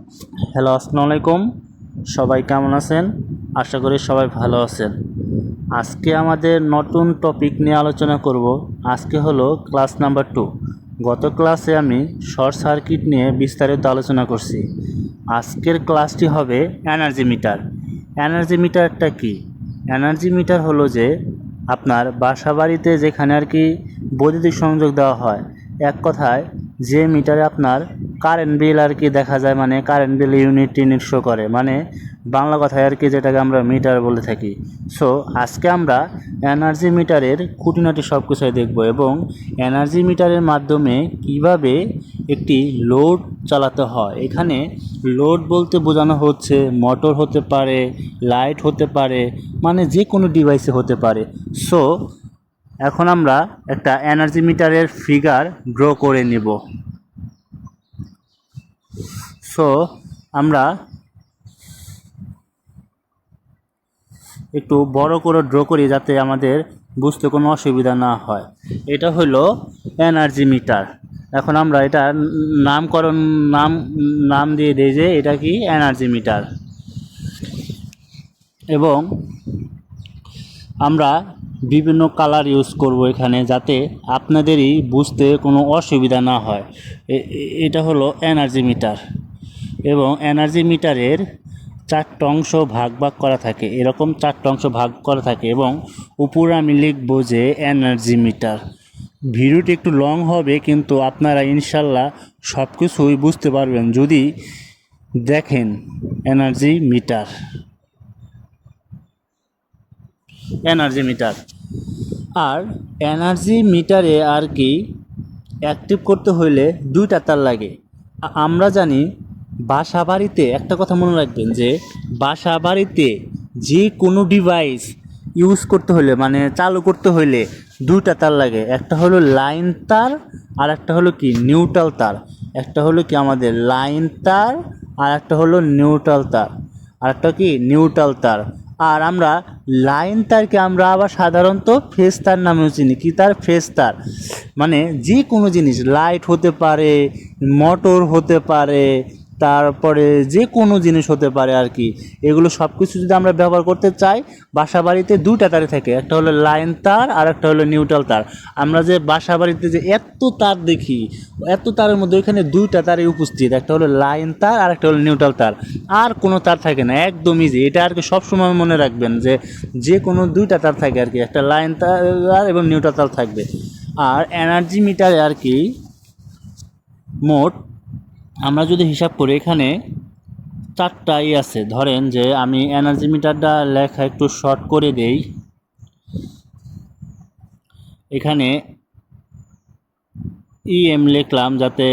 Hello, আসসালামু আলাইকুম। সবাই কেমন আছেন? আশা করি সবাই ভালো আছেন। আজকে আমাদের নতুন টপিক নিয়ে আলোচনা করব। আজকে হলো ক্লাস নাম্বার 2। গত ক্লাসে আমি শর্ট সার্কিট নিয়ে বিস্তারিত আলোচনা করছি। আজকের ক্লাসটি হবে এনার্জি মিটার। এনার্জি মিটারটা কি? এনার্জি মিটার হলো যে আপনার বাসা বাড়িতে যেখানে আর কি বৈদ্যুতিক সংযোগ দেওয়া হয়, এক কথায় যে মিটারে আপনার কারেন্ট বিল আর কি দেখা যায়, মানে কারেন্ট বিল ইউনিট শো করে, মানে বাংলা কথায় আর কি যেটাকে আমরা মিটার বলে থাকি। সো আজকে আমরা এনার্জি মিটারের খুঁটিনাটি সব কিছুই দেখব এবং এনার্জি মিটারের মাধ্যমে কিভাবে একটি লোড চালাতে হয়। এখানে লোড বলতে বোঝানো হচ্ছে মোটর হতে পারে, লাইট হতে পারে, মানে যে কোনো ডিভাইসে হতে পারে। সো এখন আমরা একটা এনার্জি মিটারের ফিগার ড্র করে নেব। সো আমরা একটু বড় করে ড্র করি যাতে আমাদের বুঝতে কোনো অসুবিধা না হয়। এটা হলো এনার্জি মিটার। এখন আমরা এটা নাম দিয়ে দিই যে এটা কি এনার্জি মিটার। এবং আমরা বিভিন্ন কালার ইউজ করব এখানে যাতে আপনাদেরই বুঝতে কোনো অসুবিধা না হয়। এটা হলো এনার্জি মিটার এবং এনার্জি মিটারের 4টা অংশ ভাগ করা থাকে, এরকম 4টা অংশ ভাগ করা থাকে এবং উপরে আমি লিখব যে এনার্জি মিটার। ভিডিওটি একটু লং হবে কিন্তু আপনারা ইনশাল্লাহ সব কিছুই বুঝতে পারবেন যদি দেখেন। এনার্জি মিটার আর এনার্জি মিটারে আর কি অ্যাক্টিভ করতে হইলে 2টা তার লাগে। আমরা জানি বাসা বাড়িতে একটা কথা মনে রাখবেন যে বাসা বাড়িতে যে কোনো ডিভাইস ইউজ করতে হলে, মানে চালু করতে হইলে 2টা তার লাগে। একটা হলো লাইন তার আর একটা হলো কি নিউট্রাল তার। একটা হলো কি আমাদের লাইন তার আর একটা হলো নিউট্রাল তার, আর একটা কি নিউট্রাল তার। আর আমরা লাইন তারকে আমরা আবার সাধারণত ফেজ তার নামেও চিনি। কি তার? ফেজ তার। মানে যে কোনো জিনিস, লাইট হতে পারে, মোটর হতে পারে, তারপরে যে কোনো জিনিস হতে পারে আর কি। এগুলো সব কিছু যদি আমরা ব্যবহার করতে চাই, বাসা বাড়িতে 2টা তারে থাকে। একটা হলো লাইন তার আর একটা হলো নিউট্রাল তার। আমরা যে বাসা বাড়িতে যে এত তার দেখি, এত তারের মধ্যে ওইখানে 2টা তারই উপস্থিত। একটা হলো লাইন তার আর একটা হলো নিউট্রাল তার, আর কোনো তার থাকে না। একদম ইজি। এটা আর কি সবসময় মনে রাখবেন যে যে কোনো 2টা তার থাকে আর কি, একটা লাইন তার এবং নিউট্রাল তার থাকবে। আর এনার্জি মিটারে আর কি মোট আমরা যদি হিসাব করি এখানে 4টাই আছে। ধরেন যে আমি এনার্জি মিটারটা লেখা একটু শর্ট করে দেই। এখানে লিখলাম যাতে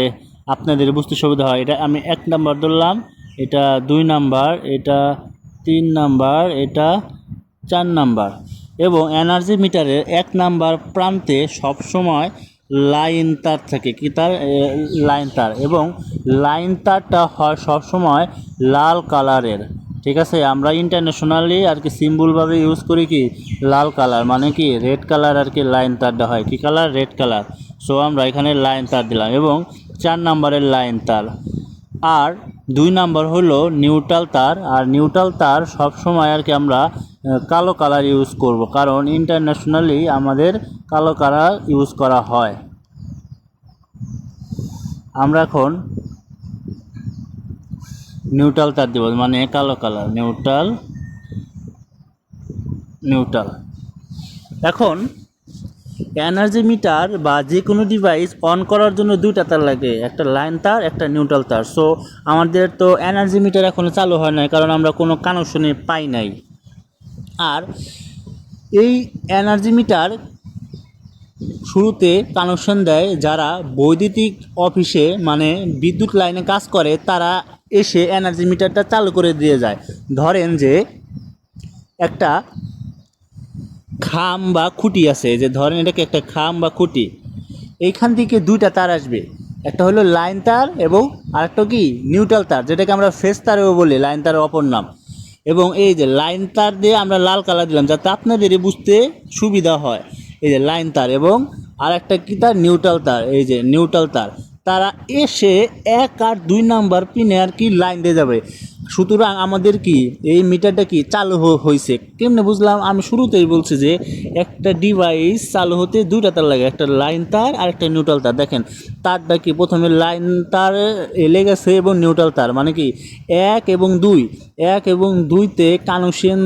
আপনাদের বুঝতে সুবিধা হয়। এটা আমি 1 নাম্বার ধরলাম, এটা 2 নাম্বার, এটা 3 নাম্বার, এটা 4 নাম্বার। এবং এনার্জি মিটারের 1 নাম্বার প্রান্তে সবসময় লাইন তার থাকে। কি তার? লাইন তার। এবং লাইন তারটা হয় সবসময় লাল কালারের। ঠিক আছে, আমরা ইন্টারন্যাশনালি আর কি সিম্বলভাবে ইউজ করি কি লাল কালার, মানে কি রেড কালার আর কি লাইন তারটা হয়। কি কালার? Red colour. সো আমরা এখানে লাইন তার দিলাম এবং 4 নাম্বারের লাইন তার। আর 2 নাম্বার হলো নিউট্রাল তার। আর নিউট্রাল তার সবসময় আর কি আমরা কালো কালার ইউজ করব, কারণ ইন্টারন্যাশনালি আমাদের কালো কালার ইউজ করা হয়। আমরা এখন নিউট্রাল তার দেব, মানে কালো কালার, নিউট্রাল। এখন এনার্জি মিটার বা যে কোনো ডিভাইস অন করার জন্য 2টা তার লাগে, একটা লাইন তার, একটা নিউট্রাল তার। সো আমাদের তো এনার্জি মিটার এখনও চালু হয় নাই, কারণ আমরা কোনো কানেকশনে পাই নাই। আর এই এনার্জি মিটার শুরুতে কানেকশন দেয় যারা বৈদ্যুতিক অফিসে, মানে বিদ্যুৎ লাইনে কাজ করে, তারা এসে এনার্জি মিটারটা চালু করে দিয়ে যায়। ধরেন যে একটা খাম বা খুঁটি আছে, যে ধরেন এটাকে একটা খাম বা খুঁটি, এইখান থেকে 2টা তার আসবে। একটা হলো লাইন তার এবং আরেকটা কি নিউট্রাল তার, যেটাকে আমরা ফেজ তারও বলি, লাইন তারের অপর নাম। এবং এই যে লাইন তার দিয়ে আমরা লাল কালার দিলাম যাতে আপনাদেরই বুঝতে সুবিধা হয়। এই যে লাইন তার এবং আর একটা কি তার? নিউট্রাল তার। এই যে নিউট্রাল তার। তারা এসে 1 আর 2 নাম্বার পিনে আর কি লাইন দিয়ে যাবে। সুতরাং আমাদের কি এই মিটারটা কি চালু হয়েছে কেমনে বুঝলাম? আমি শুরুতেই বলছি যে একটা ডিভাইস চালু হতে দুইটা তার লাগে, একটা লাইন তার আর একটা নিউট্রাল তার। দেখেন তারটা কি প্রথমে লাইন তার লেগেছে এবং নিউট্রাল তার, মানে কি 1 এবং 2, 1 এবং 2তে কানেকশন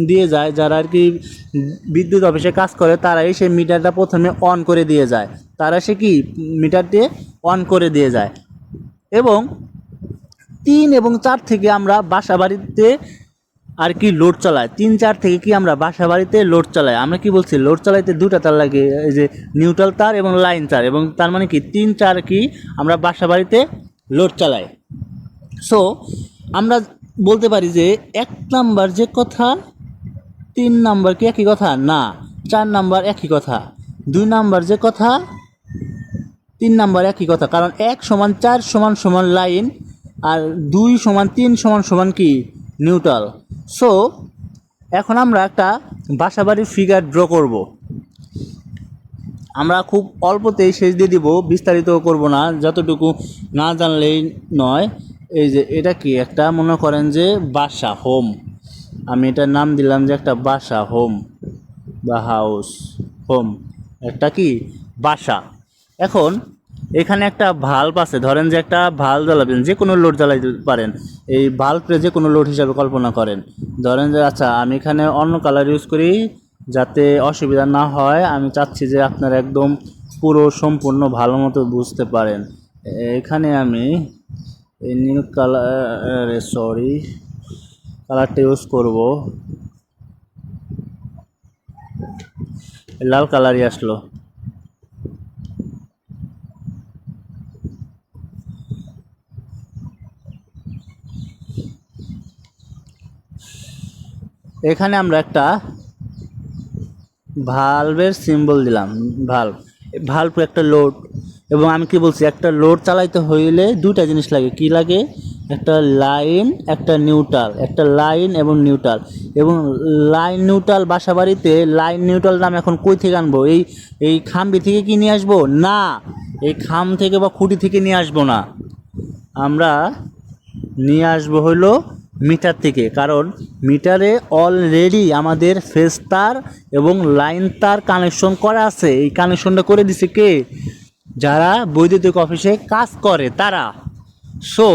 দিয়ে যায়। যারা আর কি বিদ্যুৎ অফিসে কাজ করে তারা এসে মিটারটা প্রথমে অন করে দিয়ে যায়, তারা সে কি মিটারটি অন করে দিয়ে যায়। এবং 3 এবং 4 থেকে আমরা বাসা বাড়িতে আর কি লোড চালাই, 3 4 থেকে কি আমরা বাসা বাড়িতে লোড চালাই। আমরা কি বলছি লোড চালাইতে দুটা তার লাগে, এই যে নিউট্রাল তার এবং লাইন তার, এবং তার মানে কি 3 4 কি আমরা বাসা বাড়িতে লোড চালাই। সো আমরা বলতে পারি যে 1 নাম্বার যে কথা 3 নাম্বার কি একই কথা না, 4 নাম্বার একই কথা, 2 নাম্বার যে কথা 3 নাম্বার একই কথা। কারণ 1 সমান 4 সমান সমান লাইন, আর 2 সমান 3 সমান সমান কি নিউট্রাল। সো এখন আমরা একটা বাসাবাড়ির ফিগার ড্র করব। আমরা খুব অল্পতেই শেষ দিয়ে দিব, বিস্তারিত করব না, যতটুকু না জানলেই নয়। এই যে এটা কি একটা মনে করেন যে বাসা, হোম। আমি এটার নাম দিলাম যে একটা বাসা, হোম বা হাউস, হোম একটা কি বাসা। এখন এখানে একটা ভাল্ব আছে, ধরেন যে একটা ভাল্ব জ্বালাবেন, যে কোনো লোড জ্বালাইতে পারেন। এই ভাল্বকে যে কোনো লোড হিসাবে কল্পনা করেন। ধরেন যে আচ্ছা আমি এখানে অন্য কালার ইউজ করি যাতে অসুবিধা না হয়। আমি চাচ্ছি যে আপনারা একদম পুরো সম্পূর্ণ ভালো মতো বুঝতে পারেন। এখানে আমি এই নীল কালার কালারটা ইউজ করব, লাল কালারই আসলো। এখানে আমরা একটা ভালভের সিম্বল দিলাম, ভালভ একটা লোড। এবং আমি কি বলছি একটা লোড চালাইতে হইলে দুইটা জিনিস লাগে, কি লাগে? একটা লাইন একটা নিউট্রাল, একটা লাইন এবং নিউট্রাল। এবং লাইন নিউট্রাল বাসা বাড়িতে লাইন নিউট্রাল নাম এখন কই থেকে আনবো? এই খাম্বি থেকে কি নিয়ে আসবো? না, এই খাম থেকে বা খুঁটি থেকে নিয়ে আসবো না, আমরা নিয়ে আসবো হলো মিটার থেকে। কারণ মিটারে অলরেডি আমাদের ফেজ তার এবং লাইন তার কানেকশন করা আছে। এই কানেকশনটা করে দিছে কে? যারা বৈদ্যুতিক অফিসে কাজ করে তারা। সো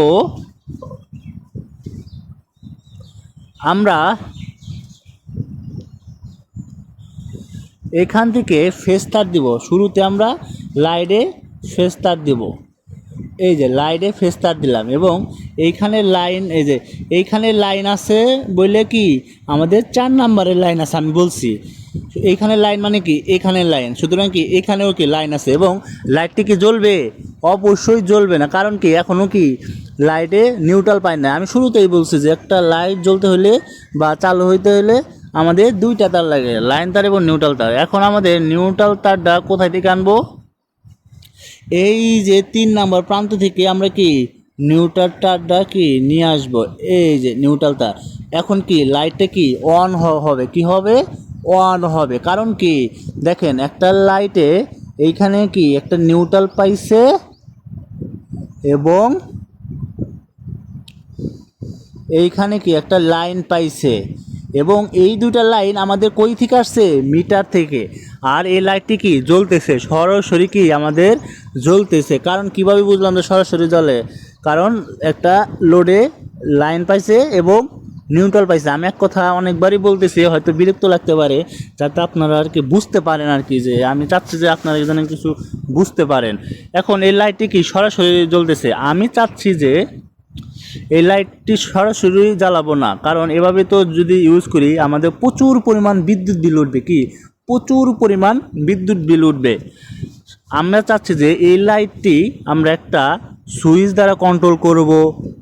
আমরা এখান থেকে ফেজ তার দিব। শুরুতে আমরা লাইনে ফেজ তার দিব, এই যে লাইনে ফেজ তার দিলাম। এবং এইখানে লাইন, এই যে এইখানে লাইন আছে বলে কি আমাদের 4 নাম্বারের লাইন আছে। আমি বলছি এইখানে লাইন মানে কি এখানে লাইন, সুতরাং কি এখানেও কি লাইন আছে। এবং লাইটটি কি জ্বলবে? অবশ্যই জ্বলবে না, কারণ কি এখনও কি লাইটে নিউট্রাল পাই না। আমি শুরুতেই বলছি যে একটা লাইট জ্বলতে হলে বা চালু হইতে হলে আমাদের দুইটা তার লাগে, লাইন তার এবং নিউট্রাল তার। এখন আমাদের নিউট্রাল তারটা কোথায় থেকে আনবো? এই যে 3 নাম্বার প্রান্ত থেকে আমরা কি নিউট্রাল তারটা কি নিয়ে আসবো, এই যে নিউট্রাল তার। এখন কি লাইটটা কি অন হবে, কি হবে? অন হবে। কারণ কি দেখেন একটা লাইটে এইখানে কি একটা নিউট্রাল পাইছে এবং এইখানে কি একটা লাইন পাইছে, এবং এই দুটা লাইন আমাদের কই থেকে আসছে? মিটার থেকে। আর এই লাইটটি কি জ্বলতেছে, সরাসরি কি আমাদের জ্বলতেছে। কারণ কিভাবে বুঝলাম যে সরাসরি জ্বলে? কারণ একটা লোডে লাইন পাইছে এবং নিউট্রাল পাইছে। আমি এক কথা অনেকবারই বলতেছি, হয়তো বিরক্ত লাগতে পারে, যাতে আপনারা আর কি বুঝতে পারেন আর কি, যে আমি চাচ্ছি যে আপনারা যেন কিছু বুঝতে পারেন। এখন এই লাইটটি কি সরাসরি জ্বলতেছে, আমি চাচ্ছি যে এই লাইটটি সরাসরি জ্বালাবো না। কারণ এভাবে তো যদি ইউজ করি আমাদের প্রচুর পরিমাণ বিদ্যুৎ বিল উঠবে, কি প্রচুর পরিমাণ বিদ্যুৎ বিল উঠবে। আমরা চাচ্ছি যে এই লাইটটি আমরা একটা সুইচ দ্বারা কন্ট্রোল করব,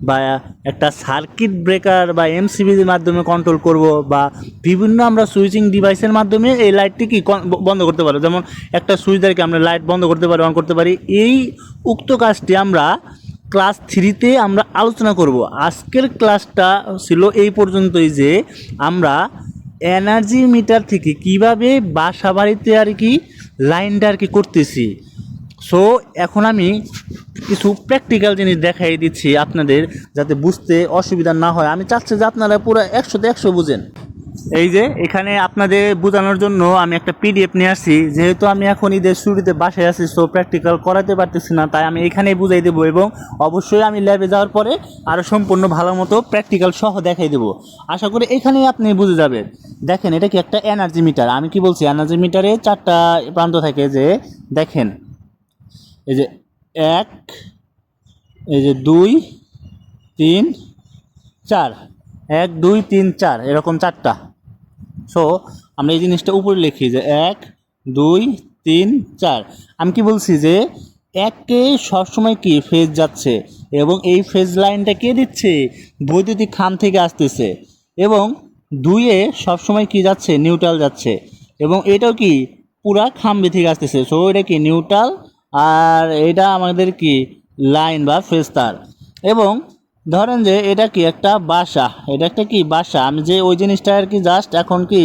বা একটা সার্কিট ব্রেকার বা এমসিবির মাধ্যমে কন্ট্রোল করব, বা বিভিন্ন আমরা সুইচিং ডিভাইসের মাধ্যমে এই লাইটটি কি বন্ধ করতে পারবো। যেমন একটা সুইচ দ্বারা কি আমরা লাইট বন্ধ করতে পারি, অন করতে পারি। এই উক্ত কাজটি আমরা ক্লাস 3-তে আমরা আলোচনা করব। আজকের ক্লাসটা ছিল এই পর্যন্তই, যে আমরা এনার্জি মিটার থেকে কিভাবে বাসা বাড়িতে আর কি লাইনটা আর কি করতেছি। সো এখন আমি কিছু প্র্যাকটিক্যাল জিনিস দেখাই দিচ্ছি আপনাদের, যাতে বুঝতে অসুবিধা না হয়। আমি চাচ্ছি যে আপনারা পুরো 100তে 100 বুঝেন। এই যে এখানে আপনাদের বোঝানোর জন্য আমি একটা পিডিএফ নিয়ে আসছি। যেহেতু আমি এখন ঈদের শুরুতে বাসায় আছি, সো প্র্যাকটিক্যাল করাতে পারতেছি না, তাই আমি এখানেই বুঝাই দেবো, এবং অবশ্যই আমি ল্যাবে যাওয়ার পরে আরও সম্পূর্ণ ভালো মতো প্র্যাকটিক্যাল সহ দেখাই দেবো। আশা করি এখানেই আপনি বুঝে যাবেন। দেখেন, এটা কি একটা এনার্জি মিটার। আমি কি বলছি, এনার্জি মিটারে 4টা প্রান্ত থাকে। যে দেখেন, এই যে 1, এই যে 2, 3, 4, 1, 2, 3, 4, এরকম 4টা। সো আমরা এই জিনিসটা উপরে লিখি যে 1, 2, 3, 4। আমি কি বলছি যে 1-কে সবসময় কি ফেজ যাচ্ছে, এবং এই ফেজ লাইনটা কে দিচ্ছে, বৈদ্যুতিক খাম থেকে আসতেছে। এবং 2-এ সবসময় কি যাচ্ছে, নিউট্রাল যাচ্ছে, এবং এটাও কি পুরা খাম্বে থেকে আসতেছে। সো এটা কি নিউট্রাল, আর এটা আমাদের কি লাইন বা ফেজ তার। এবং ধরেন যে এটা কি একটা বাসা, এটা একটা কি বাসা। আমি যে ওই জিনিসটা আর কি জাস্ট এখন কি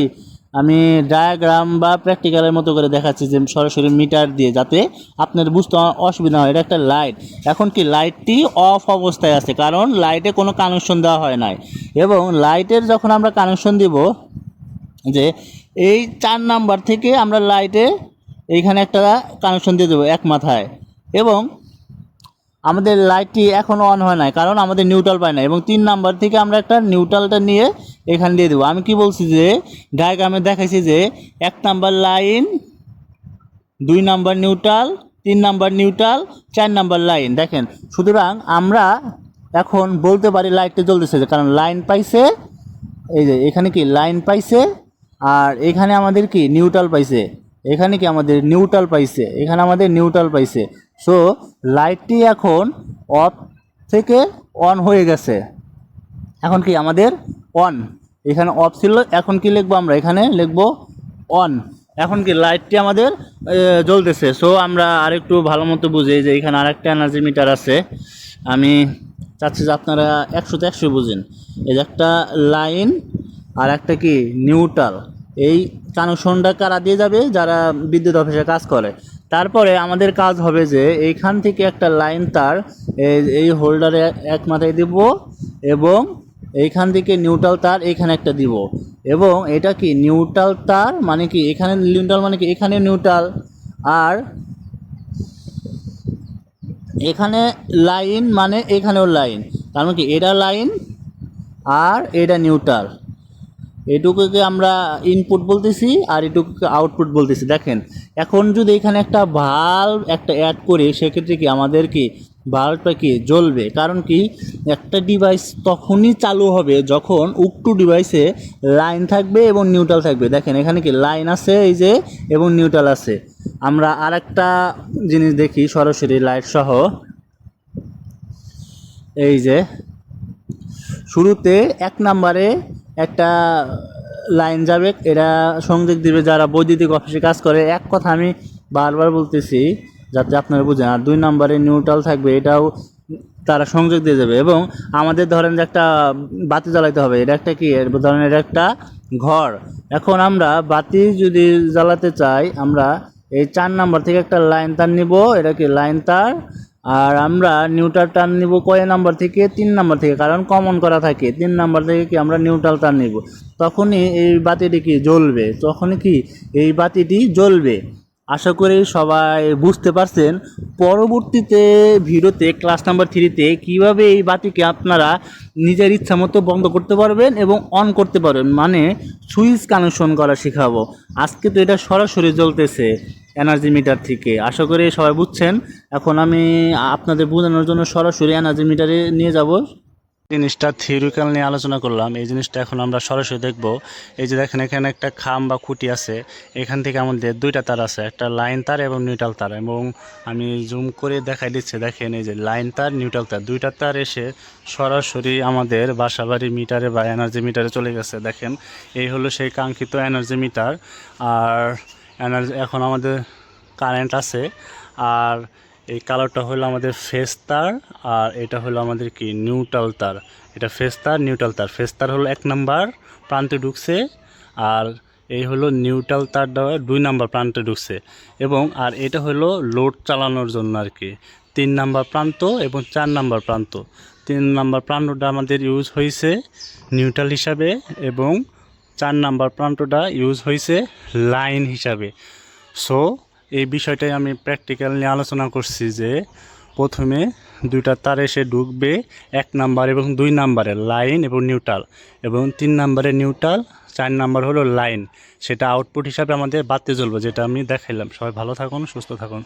আমি ডায়াগ্রাম বা প্র্যাকটিক্যালের মতো করে দেখাচ্ছি, যে সরাসরি মিটার দিয়ে, যাতে আপনার বুঝতে অসুবিধা হয়। এটা একটা লাইট। এখন কি লাইটটি অফ অবস্থায় আছে, কারণ লাইটে কোনো কানেকশন দেওয়া হয় নাই। এবং লাইটের যখন আমরা কানেকশন দিব, যে এই 4 নাম্বার থেকে আমরা লাইটে এইখানে একটা কানেকশন দিয়ে দেবো এক মাথায়। এবং আমাদের লাইটটি এখনও অন হয় নাই, কারণ আমাদের নিউট্রাল পায় না। এবং 3 নাম্বার থেকে আমরা একটা নিউট্রালটা নিয়ে এখানে দিয়ে দেবো। আমি কি বলছি যে ডায়াগ্রামে দেখাইছি যে 1 number line, 2 number neutral, 3 number neutral, 4 number line. দেখেন, সুতরাং আমরা এখন বলতে পারি লাইটটা জ্বলতেছে, কারণ লাইন পাইছে। এই যে এখানে কি লাইন পাইছে, আর এখানে আমাদের কি নিউট্রাল পাইছে। এখানে কি আমাদের নিউট্রাল পাইছে, এখানে আমাদের নিউট্রাল পাইছে। সো লাইটটি এখন অফ থেকে অন হয়ে গেছে। এখন কি আমাদের অন, এখানে অফ ছিল, এখন কি লিখবো আমরা, এখানে লিখবো অন। এখন কি লাইটটি আমাদের জ্বলতেছে। সো আমরা আরেকটু ভালো মতো বুঝি যে এখানে আরেকটা এনার্জি মিটার আছে। আমি চাচ্ছি যে আপনারা 100তে 100 বুঝেন। এই যে একটা লাইন আর একটা কি নিউট্রাল, এই কানেকশনটা কারা দিয়ে যাবে, যারা বিদ্যুৎ অফিসে কাজ করে। তারপরে আমাদের কাজ হবে যে এইখান থেকে একটা লাইন তার এই হোল্ডারে এক মাথায় দিব, এবং এইখান থেকে নিউট্রাল তার এইখানে একটা দিব। এবং এটা কি নিউট্রাল তার মানে কি, এখানে নিউট্রাল মানে কি এখানে নিউট্রাল, আর এখানে লাইন মানে এখানেও লাইন। তার মানে কি এটা লাইন আর এটা নিউট্রাল। এটুকুকে আমরা ইনপুট বলতেছি, আর এটুকুকে আউটপুট বলতেছি। দেখেন, এখন যদি এখানে একটা বাল্ব একটা অ্যাড করি, সেক্ষেত্রে কি আমাদের কি বাল্বটা কি জ্বলবে। কারণ কি, একটা ডিভাইস তখনই চালু হবে যখন উক্ত ডিভাইসে লাইন থাকবে এবং নিউট্রাল থাকবে। দেখেন, এখানে কি লাইন আছে এই যে, এবং নিউট্রাল আছে। আমরা আরেকটা জিনিস দেখি সরাসরি লাইট সহ। এই যে শুরুতে 1 নাম্বারে একটা লাইন যাবে, এরা সংযোগ দিবে যারা বৈদ্যুতিক অফিসে কাজ করে। এক কথা আমি বারবার বলতেছি যাতে আপনারা বুঝেন। আর 2 নাম্বারে নিউট্রাল থাকবে, এটাও তারা সংযোগ দিয়ে যাবে। এবং আমাদের ধরেন যে একটা বাতি জ্বালাইতে হবে, এটা একটা কি ধরেন, এটা একটা ঘর। এখন আমরা বাতি যদি জ্বালাতে চাই, আমরা এই 4 নাম্বার থেকে একটা লাইন তার নিব, এটা কি লাইন তার। আর আমরা নিউট্রাল তার নিব কয় নাম্বার থেকে, 3 নাম্বার থেকে, কারণ কমন করা থাকে। 3 নাম্বার থেকে কি আমরা নিউট্রাল তার নিব, তখনই এই বাতিটি কি জ্বলবে, তখনই কি এই বাতিটি জ্বলবে। আশা করি সবাই বুঝতে পারছেন। পরবর্তীতে ভিডিওতে ক্লাস নাম্বার 3-তে কীভাবে এই বাতিকে আপনারা নিজের ইচ্ছা মতো বন্ধ করতে পারবেন এবং অন করতে পারবেন, মানে সুইচ কানেকশন করা শেখাবো। আজকে তো এটা সরাসরি জ্বলতেছে এনার্জি মিটার থেকে। আশা করি সবাই বুঝছেন। এখন আমি আপনাদের বোঝানোর জন্য সরাসরি এনার্জি মিটারে নিয়ে যাব। জিনিসটা থিওরিক্যাল নিয়ে আলোচনা করলাম, এই জিনিসটা এখন আমরা সরাসরি দেখব। এই যে দেখেন, এখানে একটা খাম বা খুঁটি আছে, এখান থেকে আমাদের 2টা তার আছে, একটা লাইন তার এবং নিউট্রাল তার। এবং আমি জুম করে দেখাই দিচ্ছি, দেখেন এই যে লাইন তার নিউট্রাল তার 2টা তার এসে সরাসরি আমাদের বাসাবাড়ি মিটারে বা এনার্জি মিটারে চলে গেছে। দেখেন, এই হলো সেই কাঙ্ক্ষিত এনার্জি মিটার। আর এনার্জি এখন আমাদের কারেন্ট আছে। আর এই কালারটা হলো আমাদের ফেজ তার, আর এটা হলো আমাদের কি নিউট্রাল তার। এটা ফেজ তার, নিউট্রাল তার। ফেজ তার হলো 1 নাম্বার প্রান্তে ঢুকছে, আর এই হলো নিউট্রাল তার দেওয়া 2 নাম্বার প্রান্তে ঢুকছে এবং আর এটা হলো লোড চালানোর জন্য আর কি 3 নাম্বার প্রান্ত এবং 4 নাম্বার প্রান্ত। 3 নাম্বার প্রান্তটা আমাদের ইউজ হয়েছে নিউট্রাল হিসাবে এবং 4 নাম্বার প্রান্তটা ইউজ হয়েছে লাইন হিসাবে। সো এই বিষয়টাই আমি প্র্যাকটিক্যাল নিয়ে আলোচনা করছি যে প্রথমে দুইটা তার এসে ঢুকবে 1 নাম্বার এবং 2 নাম্বারে লাইন এবং নিউট্রাল এবং 3 নাম্বারে নিউট্রাল, 4 নাম্বার হলো লাইন, সেটা আউটপুট হিসাবে আমাদের বাড়তে চলবে, যেটা আমি দেখাইলাম। সবাই ভালো থাকুন, সুস্থ থাকুন।